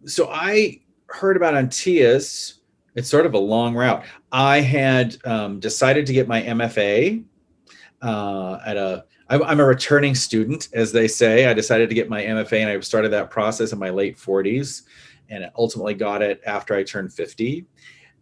So I heard about Antaeus. It's sort of a long route. I had decided to get my MFA at a. I'm a returning student, as they say. I decided to get my MFA, and I started that process in my late 40s, and ultimately got it after I turned 50.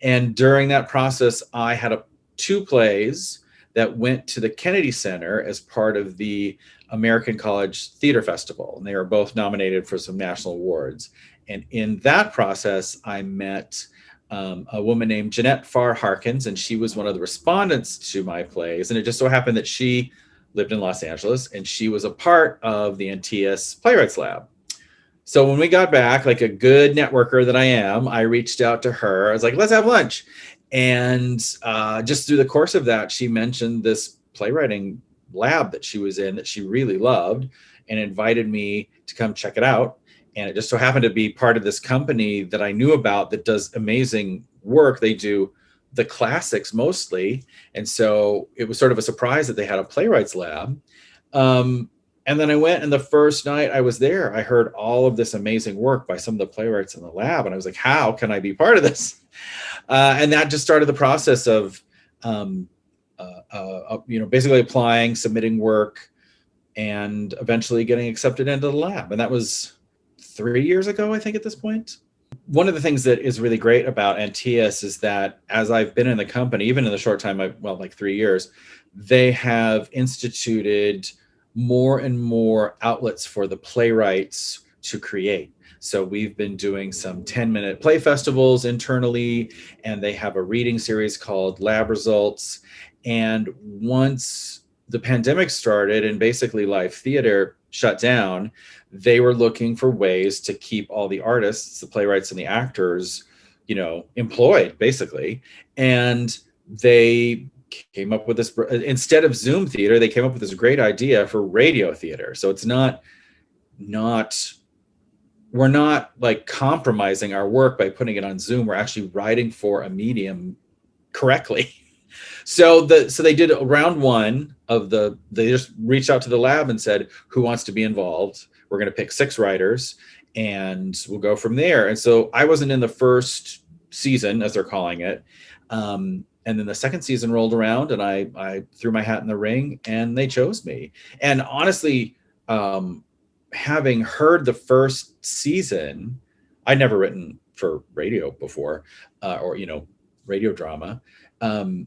And during that process, I had two plays that went to the Kennedy Center as part of the American College Theater Festival. And they were both nominated for some national awards. And in that process, I met a woman named Jeanette Farr Harkins, and she was one of the respondents to my plays. And it just so happened that she lived in Los Angeles, and she was a part of the Antaeus Playwrights Lab. So when we got back, like a good networker that I am, I reached out to her. I was like, let's have lunch. And just through the course of that, she mentioned this playwriting lab that she was in that she really loved and invited me to come check it out. And it just so happened to be part of this company that I knew about that does amazing work. They do the classics mostly. And so it was sort of a surprise that they had a playwrights lab. And then I went, and the first night I was there, I heard all of this amazing work by some of the playwrights in the lab. And I was like, how can I be part of this? And that just started the process of, basically applying, submitting work, and eventually getting accepted into the lab. And that was 3 years ago, I think, at this point. One of the things that is really great about Antaeus is that as I've been in the company, even in the short time, like 3 years, they have instituted more and more outlets for the playwrights to create. So we've been doing some 10-minute play festivals internally, and they have a reading series called Lab Results. And once the pandemic started and basically live theater shut down, they were looking for ways to keep all the artists, the playwrights and the actors, employed basically. And they came up with this, instead of Zoom theater, they came up with this great idea for radio theater. So it's not we're not like compromising our work by putting it on Zoom. We're actually writing for a medium correctly. So they did round one of they just reached out to the lab and said, who wants to be involved? We're going to pick 6 writers and we'll go from there. And so I wasn't in the first season, as they're calling it. And then the second season rolled around, and I threw my hat in the ring, and they chose me. And honestly, having heard the first season, I'd never written for radio before, or radio drama.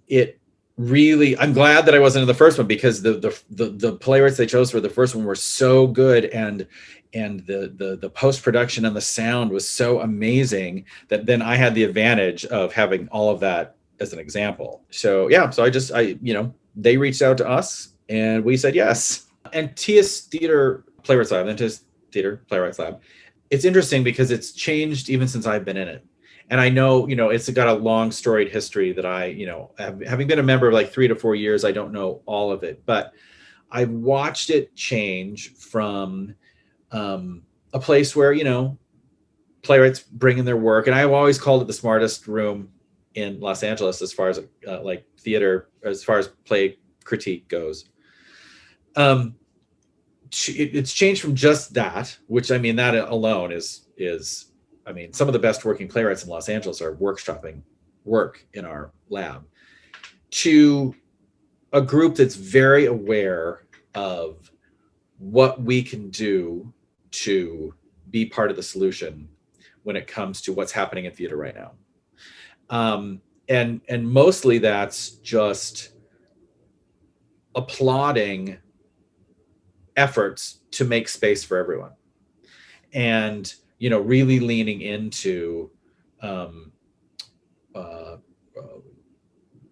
It really, I'm glad that I wasn't in the first one, because the playwrights they chose for the first one were so good, and the post-production and the sound was so amazing that then I had the advantage of having all of that as an example. So yeah, so they reached out to us and we said yes. Antaeus Theatre Playwrights Lab, Antaeus Theatre Playwrights Lab. It's interesting because it's changed even since I've been in it. And I know, it's got a long storied history that having been a member of like 3 to 4 years, I don't know all of it, but I've watched it change from a place where, playwrights bring in their work. And I've always called it the smartest room in Los Angeles as far as like theater, as far as play critique goes. It's changed from just that, which that alone is some of the best working playwrights in Los Angeles are workshopping work in our lab, to a group that's very aware of what we can do to be part of the solution when it comes to what's happening in theater right now. And mostly that's just applauding efforts to make space for everyone, and really leaning into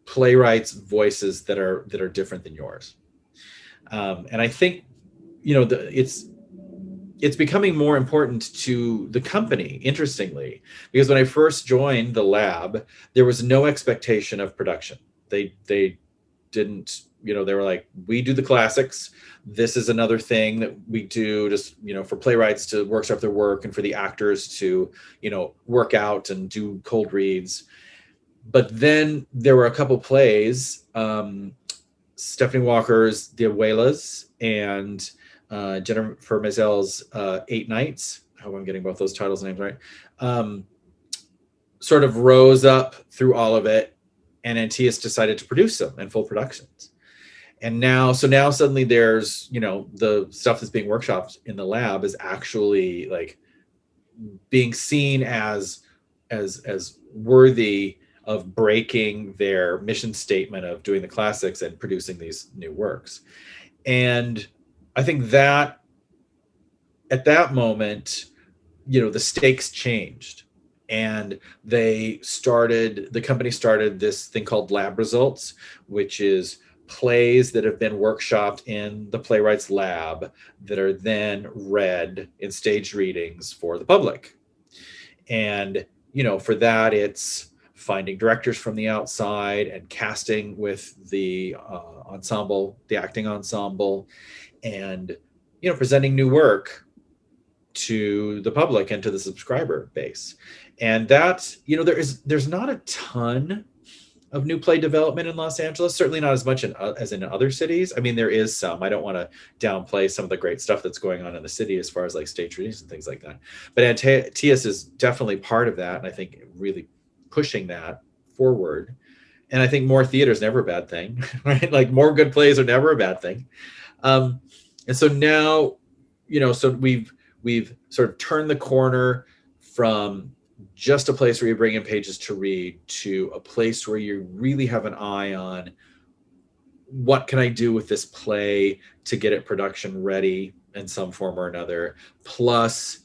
playwrights' voices that are different than yours. And I think it's becoming more important to the company, interestingly, because when I first joined the lab, there was no expectation of production. They didn't, they were like, we do the classics. This is another thing that we do just, for playwrights to workshop their work and for the actors to, work out and do cold reads. But then there were a couple plays, Stephanie Walker's The Abuelas and Jennifer Maisel's 8 Nights, I hope I'm getting both those titles names right, sort of rose up through all of it, and Antaeus decided to produce them in full productions. And now suddenly there's, the stuff that's being workshopped in the lab is actually like being seen as worthy of breaking their mission statement of doing the classics and producing these new works. And I think that at that moment, the stakes changed, and the company started this thing called Lab Results, which is plays that have been workshopped in the Playwrights Lab that are then read in staged readings for the public. And, for that, it's finding directors from the outside and casting with the ensemble, the acting ensemble, and, presenting new work to the public and to the subscriber base. And that, there's not a ton of new play development in Los Angeles, certainly not as much as in other cities. I mean, there is some. I don't want to downplay some of the great stuff that's going on in the city as far as like stage readings and things like that. But Antaeus is definitely part of that, and I think really pushing that forward. And I think more theater is never a bad thing, right? Like more good plays are never a bad thing. And so now, so we've sort of turned the corner from just a place where you bring in pages to read to a place where you really have an eye on what can I do with this play to get it production ready in some form or another, plus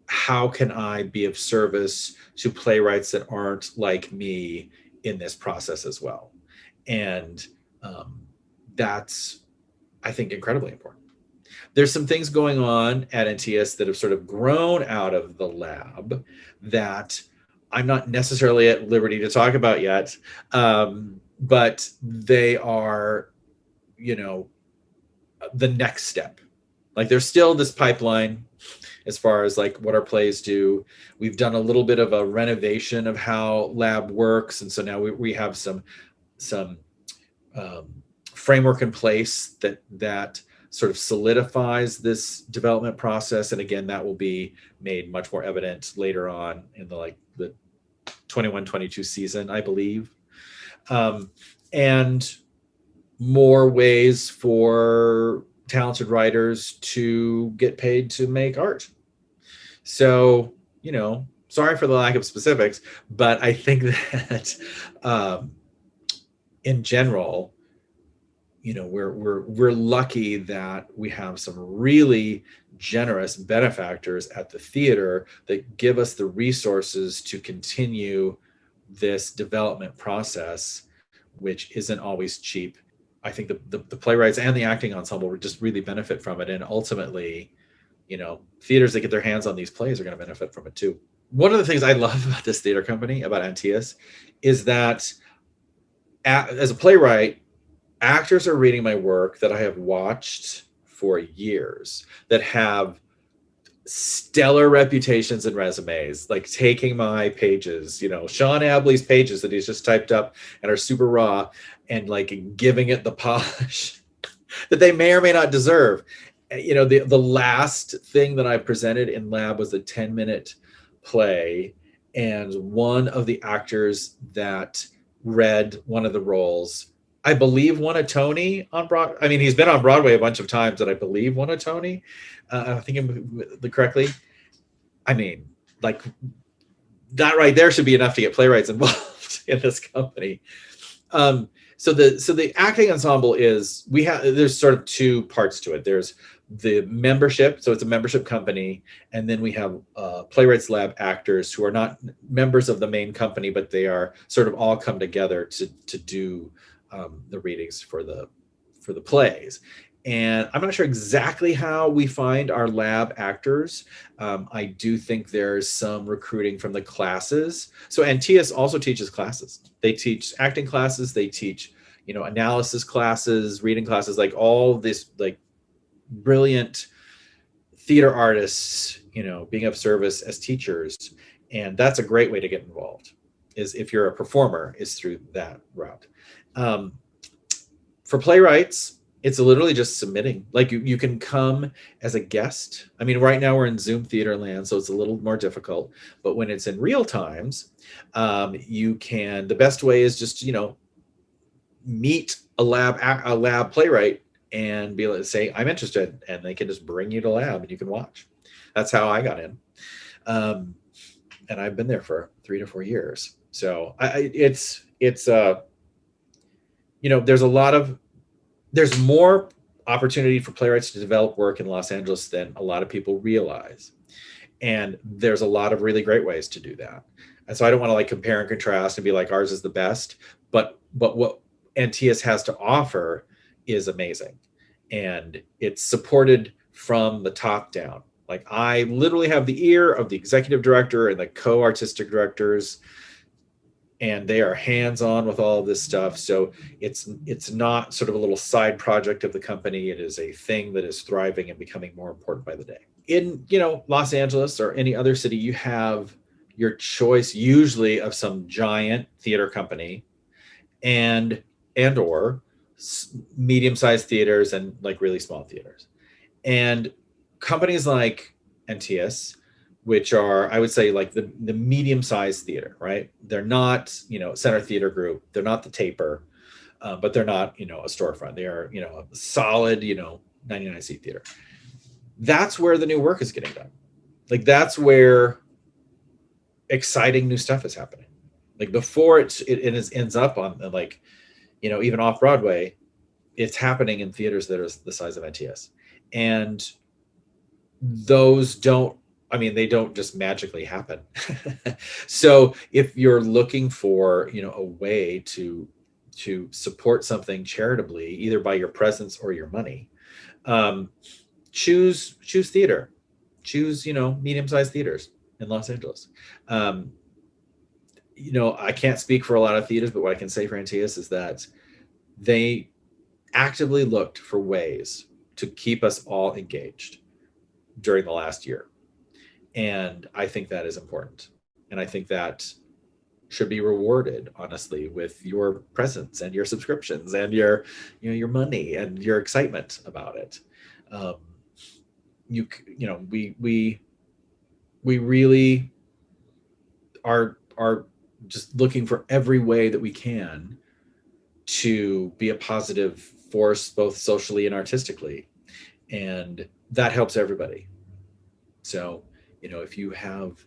how can I be of service to playwrights that aren't like me in this process as well. And that's, I think, incredibly important. There's some things going on at Antaeus that have sort of grown out of the lab that I'm not necessarily at liberty to talk about yet, but they are, the next step. Like there's still this pipeline as far as like what our plays do. We've done a little bit of a renovation of how lab works, and so now we have some framework in place that sort of solidifies this development process. And again, that will be made much more evident later on in the 21-22 season, I believe. And more ways for talented writers to get paid to make art. So, sorry for the lack of specifics, but I think that in general, we're lucky that we have some really generous benefactors at the theater that give us the resources to continue this development process, which isn't always cheap. I think the playwrights and the acting ensemble just really benefit from it, and ultimately, theaters that get their hands on these plays are going to benefit from it too. One of the things I love about this theater company, about Antaeus, is that as a playwright, actors are reading my work that I have watched for years, that have stellar reputations and resumes, like taking my pages, Sean Abley's pages that he's just typed up and are super raw, and like giving it the polish that they may or may not deserve. The last thing that I presented in lab was a 10-minute play, and one of the actors that read one of the roles, I believe, won a Tony on Broadway. I mean, he's been on Broadway a bunch of times, and I believe won a Tony. I think correctly. I mean, like that right there should be enough to get playwrights involved in this company. So the acting ensemble there's sort of two parts to it. There's the membership, so it's a membership company, and then we have Playwrights Lab actors who are not members of the main company, but they are sort of all come together to do the readings for the plays. And I'm not sure exactly how we find our lab actors. I do think there's some recruiting from the classes. So Antaeus also teaches classes. They teach acting classes. They teach, analysis classes, reading classes, like all this, like brilliant theater artists, being of service as teachers. And that's a great way to get involved, is if you're a performer, is through that route. For playwrights, It's literally just submitting. Like you can come as a guest. I mean, right now we're in Zoom theater land, so it's a little more difficult. But when it's in real times, you can. The best way is just meet a lab playwright and be able to say I'm interested, and they can just bring you to lab and you can watch. That's how I got in, and I've been there for 3 to 4 years. So there's more opportunity for playwrights to develop work in Los Angeles than a lot of people realize. And there's a lot of really great ways to do that. And so I don't want to like compare and contrast and be like ours is the best, but what Antaeus has to offer is amazing. And it's supported from the top down. Like I literally have the ear of the executive director and the co-artistic directors, and they are hands-on with all of this stuff. So it's not sort of a little side project of the company. It is a thing that is thriving and becoming more important by the day. In Los Angeles or any other city, you have your choice usually of some giant theater company and or medium-sized theaters and like really small theaters. And companies like Antaeus, which are, I would say, like the medium-sized theater, right? They're not, Center Theater Group. They're not the Taper, but they're not, a storefront. They are, a solid, 99-seat theater. That's where the new work is getting done. Like that's where exciting new stuff is happening. Like before it ends up on like, even off Broadway, it's happening in theaters that are the size of Antaeus. And those they don't just magically happen. So if you're looking for, a way to support something charitably, either by your presence or your money, choose theater, choose, medium-sized theaters in Los Angeles. I can't speak for a lot of theaters, but what I can say for Antaeus is that they actively looked for ways to keep us all engaged during the last year. And I think that is important. And I think that should be rewarded, honestly, with your presence and your subscriptions and your money and your excitement about it. We really are just looking for every way that we can to be a positive force, both socially and artistically. And that helps everybody. So, if you have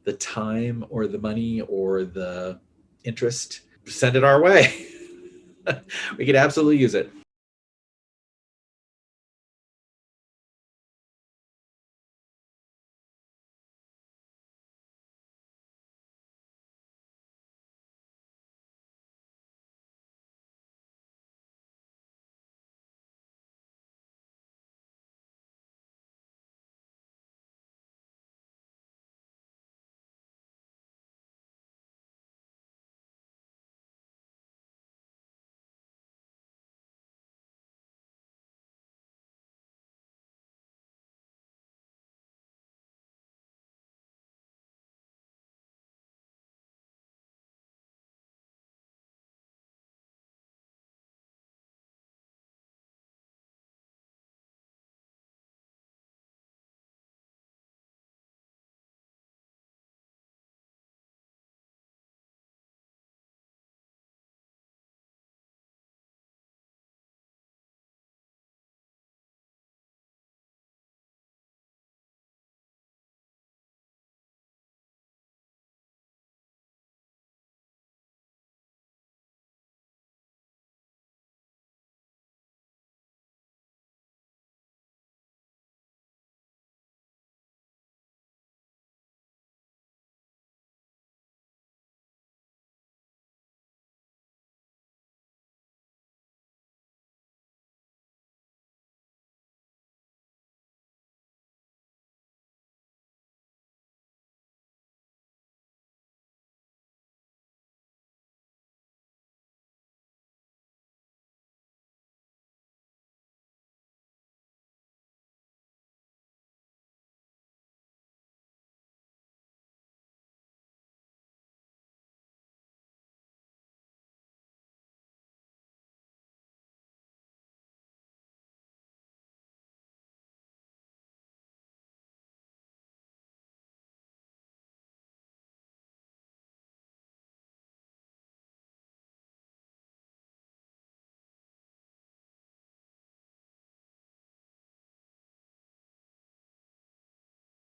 the time or the money or the interest, send it our way. We could absolutely use it.